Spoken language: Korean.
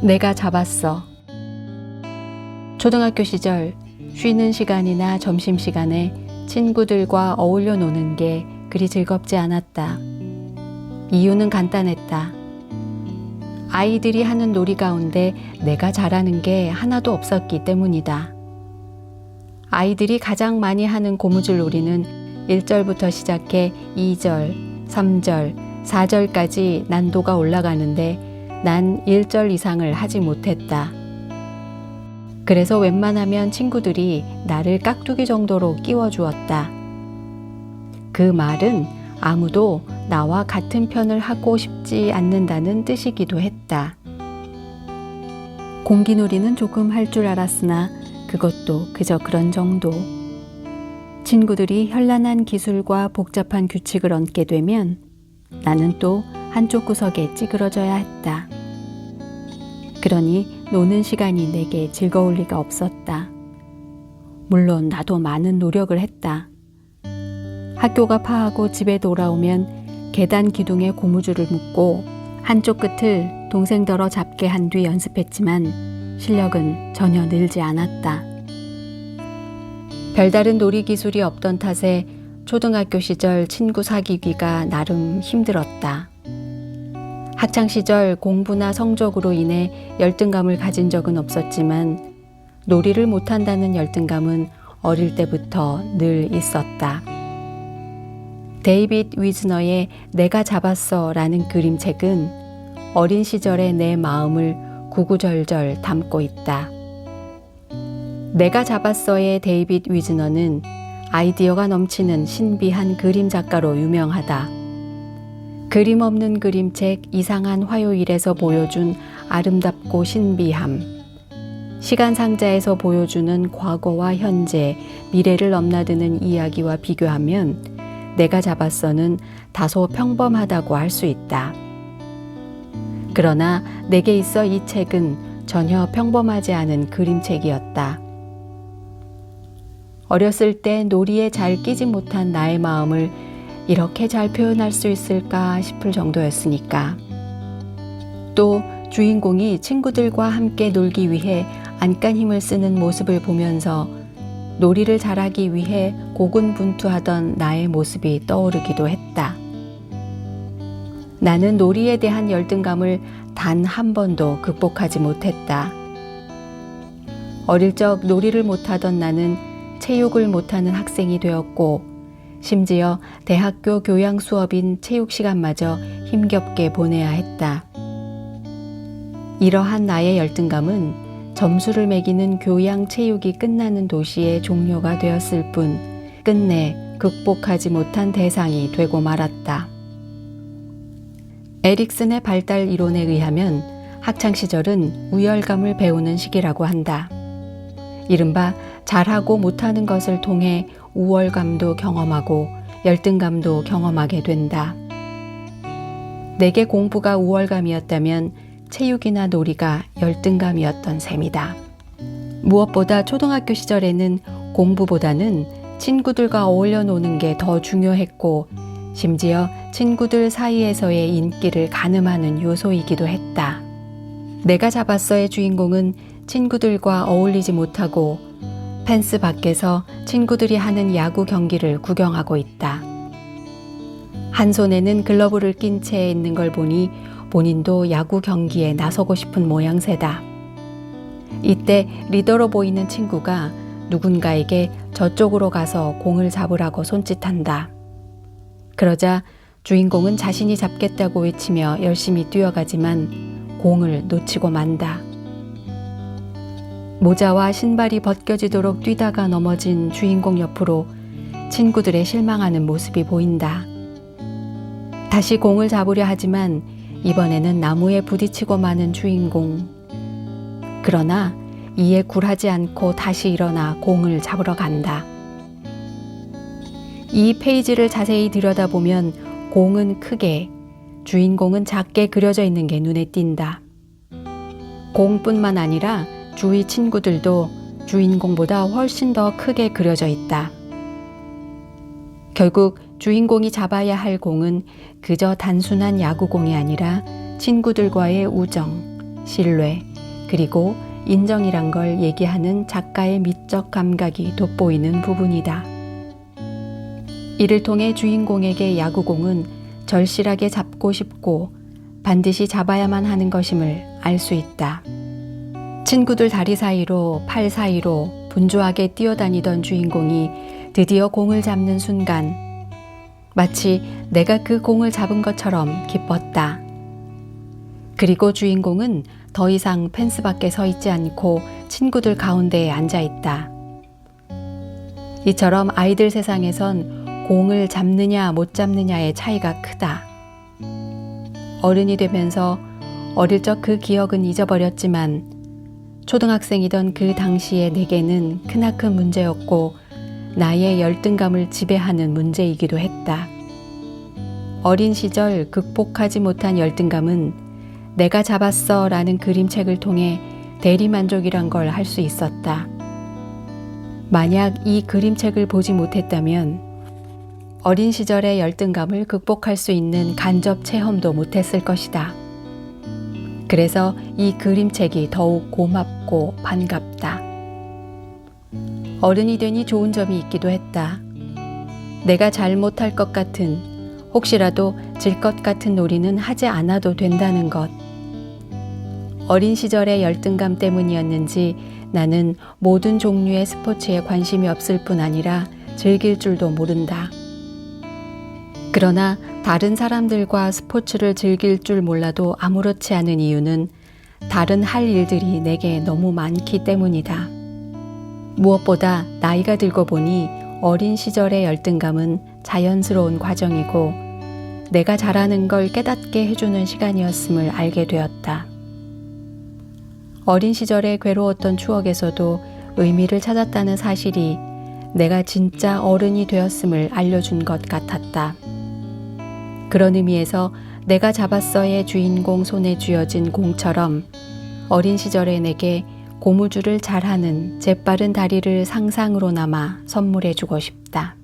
내가 잡았어. 초등학교 시절 쉬는 시간이나 점심시간에 친구들과 어울려 노는 게 그리 즐겁지 않았다. 이유는 간단했다. 아이들이 하는 놀이 가운데 내가 잘하는 게 하나도 없었기 때문이다. 아이들이 가장 많이 하는 고무줄 놀이는 1절부터 시작해 2절, 3절, 4절까지 난도가 올라가는데 난 1절 이상을 하지 못했다. 그래서 웬만하면 친구들이 나를 깍두기 정도로 끼워주었다. 그 말은 아무도 나와 같은 편을 하고 싶지 않는다는 뜻이기도 했다. 공기놀이는 조금 할 줄 알았으나 그것도 그저 그런 정도. 친구들이 현란한 기술과 복잡한 규칙을 얹게 되면 나는 또 한쪽 구석에 찌그러져야 했다. 그러니 노는 시간이 내게 즐거울 리가 없었다. 물론 나도 많은 노력을 했다. 학교가 파하고 집에 돌아오면 계단 기둥에 고무줄을 묶고 한쪽 끝을 동생더러 잡게 한 뒤 연습했지만 실력은 전혀 늘지 않았다. 별다른 놀이 기술이 없던 탓에 초등학교 시절 친구 사귀기가 나름 힘들었다. 학창시절 공부나 성적으로 인해 열등감을 가진 적은 없었지만 놀이를 못한다는 열등감은 어릴 때부터 늘 있었다. 데이빗 위즈너의 내가 잡았어 라는 그림책은 어린 시절의 내 마음을 구구절절 담고 있다. 내가 잡았어의 데이빗 위즈너는 아이디어가 넘치는 신비한 그림 작가로 유명하다. 그림 없는 그림책 이상한 화요일에서 보여준 아름답고 신비함, 시간 상자에서 보여주는 과거와 현재, 미래를 넘나드는 이야기와 비교하면 내가 잡았어는 다소 평범하다고 할 수 있다. 그러나 내게 있어 이 책은 전혀 평범하지 않은 그림책이었다. 어렸을 때 놀이에 잘 끼지 못한 나의 마음을 이렇게 잘 표현할 수 있을까 싶을 정도였으니까. 또 주인공이 친구들과 함께 놀기 위해 안간 힘을 쓰는 모습을 보면서 놀이를 잘하기 위해 고군분투하던 나의 모습이 떠오르기도 했다. 나는 놀이에 대한 열등감을 단 한 번도 극복하지 못했다. 어릴 적 놀이를 못하던 나는 체육을 못하는 학생이 되었고 심지어 대학교 교양 수업인 체육 시간마저 힘겹게 보내야 했다. 이러한 나의 열등감은 점수를 매기는 교양 체육이 끝나는 도시의 종료가 되었을 뿐 끝내 극복하지 못한 대상이 되고 말았다. 에릭슨의 발달 이론에 의하면 학창시절은 우열감을 배우는 시기라고 한다. 이른바 잘하고 못하는 것을 통해 우월감도 경험하고 열등감도 경험하게 된다. 내게 공부가 우월감이었다면 체육이나 놀이가 열등감이었던 셈이다. 무엇보다 초등학교 시절에는 공부보다는 친구들과 어울려 노는 게 더 중요했고 심지어 친구들 사이에서의 인기를 가늠하는 요소이기도 했다. 내가 잡았어의 주인공은 친구들과 어울리지 못하고 펜스 밖에서 친구들이 하는 야구 경기를 구경하고 있다. 한 손에는 글러브를 낀 채 있는 걸 보니 본인도 야구 경기에 나서고 싶은 모양새다. 이때 리더로 보이는 친구가 누군가에게 저쪽으로 가서 공을 잡으라고 손짓한다. 그러자 주인공은 자신이 잡겠다고 외치며 열심히 뛰어가지만 공을 놓치고 만다. 모자와 신발이 벗겨지도록 뛰다가 넘어진 주인공 옆으로 친구들의 실망하는 모습이 보인다. 다시 공을 잡으려 하지만 이번에는 나무에 부딪히고 마는 주인공. 그러나 이에 굴하지 않고 다시 일어나 공을 잡으러 간다. 이 페이지를 자세히 들여다보면 공은 크게, 주인공은 작게 그려져 있는 게 눈에 띈다. 공뿐만 아니라 주위 친구들도 주인공보다 훨씬 더 크게 그려져 있다. 결국 주인공이 잡아야 할 공은 그저 단순한 야구공이 아니라 친구들과의 우정, 신뢰, 그리고 인정이란 걸 얘기하는 작가의 미적 감각이 돋보이는 부분이다. 이를 통해 주인공에게 야구공은 절실하게 잡고 싶고 반드시 잡아야만 하는 것임을 알 수 있다. 친구들 다리 사이로 팔 사이로 분주하게 뛰어다니던 주인공이 드디어 공을 잡는 순간 마치 내가 그 공을 잡은 것처럼 기뻤다. 그리고 주인공은 더 이상 펜스 밖에 서 있지 않고 친구들 가운데에 앉아 있다. 이처럼 아이들 세상에선 공을 잡느냐 못 잡느냐의 차이가 크다. 어른이 되면서 어릴 적 그 기억은 잊어버렸지만 초등학생이던 그 당시의 내게는 크나큰 문제였고 나의 열등감을 지배하는 문제이기도 했다. 어린 시절 극복하지 못한 열등감은 내가 잡았어 라는 그림책을 통해 대리만족이란 걸 할 수 있었다. 만약 이 그림책을 보지 못했다면 어린 시절의 열등감을 극복할 수 있는 간접 체험도 못했을 것이다. 그래서 이 그림책이 더욱 고맙고 반갑다. 어른이 되니 좋은 점이 있기도 했다. 내가 잘 못할 것 같은, 혹시라도 질 것 같은 놀이는 하지 않아도 된다는 것. 어린 시절의 열등감 때문이었는지 나는 모든 종류의 스포츠에 관심이 없을 뿐 아니라 즐길 줄도 모른다. 그러나 다른 사람들과 스포츠를 즐길 줄 몰라도 아무렇지 않은 이유는 다른 할 일들이 내게 너무 많기 때문이다. 무엇보다 나이가 들고 보니 어린 시절의 열등감은 자연스러운 과정이고 내가 잘하는 걸 깨닫게 해주는 시간이었음을 알게 되었다. 어린 시절에 괴로웠던 추억에서도 의미를 찾았다는 사실이 내가 진짜 어른이 되었음을 알려준 것 같았다. 그런 의미에서 내가 잡았어의 주인공 손에 쥐어진 공처럼 어린 시절의 내게 고무줄을 잘하는 재빠른 다리를 상상으로나마 선물해주고 싶다.